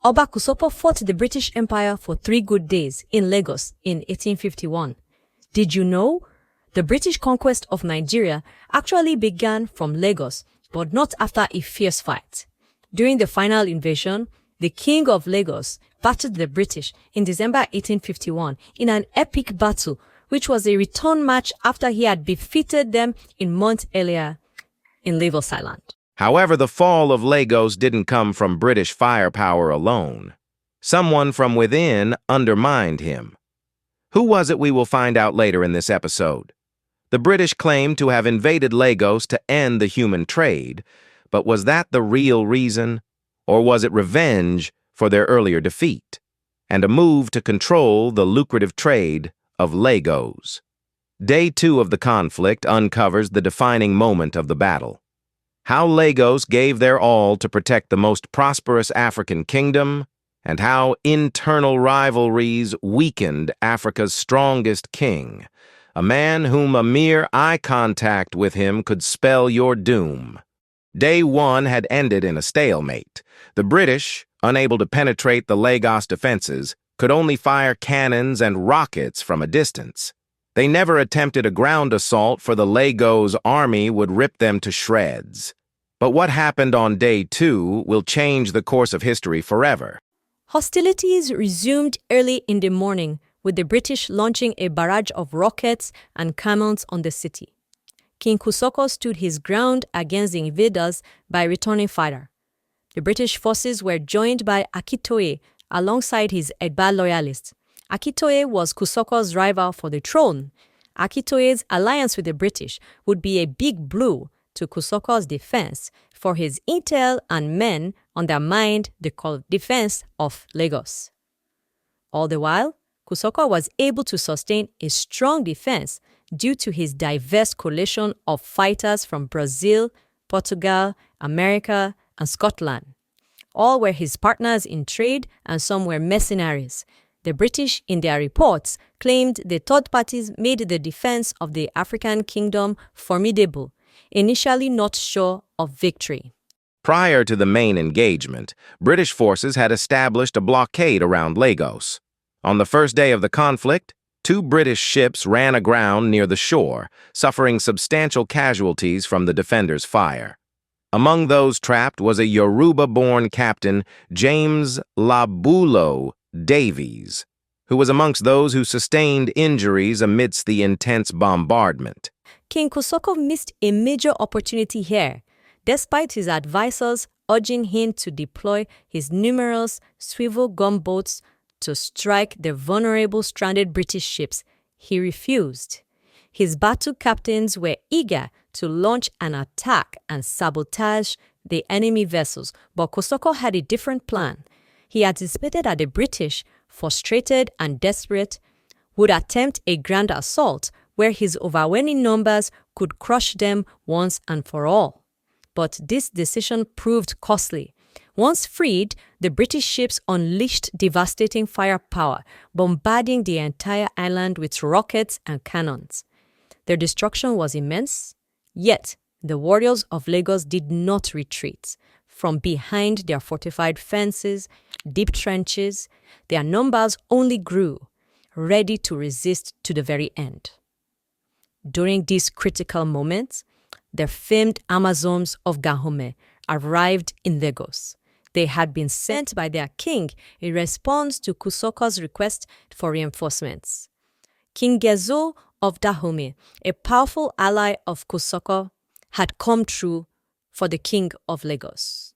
Oba Kosoko fought the British Empire for 3 good days in Lagos in 1851. Did you know? The British conquest of Nigeria actually began from Lagos, but not after a fierce fight. During the final invasion, the King of Lagos battled the British in December 1851 in an epic battle, which was a return match after he had defeated them in months earlier in Lagos Island. However, the fall of Lagos didn't come from British firepower alone. Someone from within undermined him. Who was it we will find out later in this episode? The British claimed to have invaded Lagos to end the human trade, but was that the real reason? Or was it revenge for their earlier defeat, and a move to control the lucrative trade of Lagos? Day 2 of the conflict uncovers the defining moment of the battle. How Lagos gave their all to protect the most prosperous African kingdom, and how internal rivalries weakened Africa's strongest king, a man whom a mere eye contact with him could spell your doom. Day 1 had ended in a stalemate. The British, unable to penetrate the Lagos defenses, could only fire cannons and rockets from a distance. They never attempted a ground assault, for the Lagos army would rip them to shreds. But what happened on Day 2 will change the course of history forever. Hostilities resumed early in the morning, with the British launching a barrage of rockets and cannons on the city. King Kosoko stood his ground against the invaders by returning fire. The British forces were joined by Akitoye alongside his Egba loyalists. Akitoye was Kosoko's rival for the throne. Akitoye's alliance with the British would be a big blow to Kosoko's defense, for his intel and men undermined the defense of Lagos. All the while, Kosoko was able to sustain a strong defense due to his diverse coalition of fighters from Brazil, Portugal, America, and Scotland. All were his partners in trade, and some were mercenaries. The British, in their reports, claimed the third parties made the defense of the African kingdom formidable, initially not sure of victory. Prior to the main engagement, British forces had established a blockade around Lagos. On the first day of the conflict, 2 British ships ran aground near the shore, suffering substantial casualties from the defenders' fire. Among those trapped was a Yoruba-born captain, James Labulo Davies, who was amongst those who sustained injuries amidst the intense bombardment. King Kosoko missed a major opportunity here, despite his advisors urging him to deploy his numerous swivel gunboats to strike the vulnerable stranded British ships. He refused. His battle captains were eager to launch an attack and sabotage the enemy vessels, but Kosoko had a different plan. He anticipated that the British, frustrated and desperate, would attempt a grand assault where his overwhelming numbers could crush them once and for all. But this decision proved costly. Once freed, the British ships unleashed devastating firepower, bombarding the entire island with rockets and cannons. Their destruction was immense, yet the warriors of Lagos did not retreat. From behind their fortified fences, deep trenches, their numbers only grew, ready to resist to the very end. During these critical moments, the famed Amazons of Gahome arrived in Lagos. They had been sent by their king in response to Kosoko's request for reinforcements. King Gezo of Dahomey, a powerful ally of Kosoko, had come through for the king of Lagos.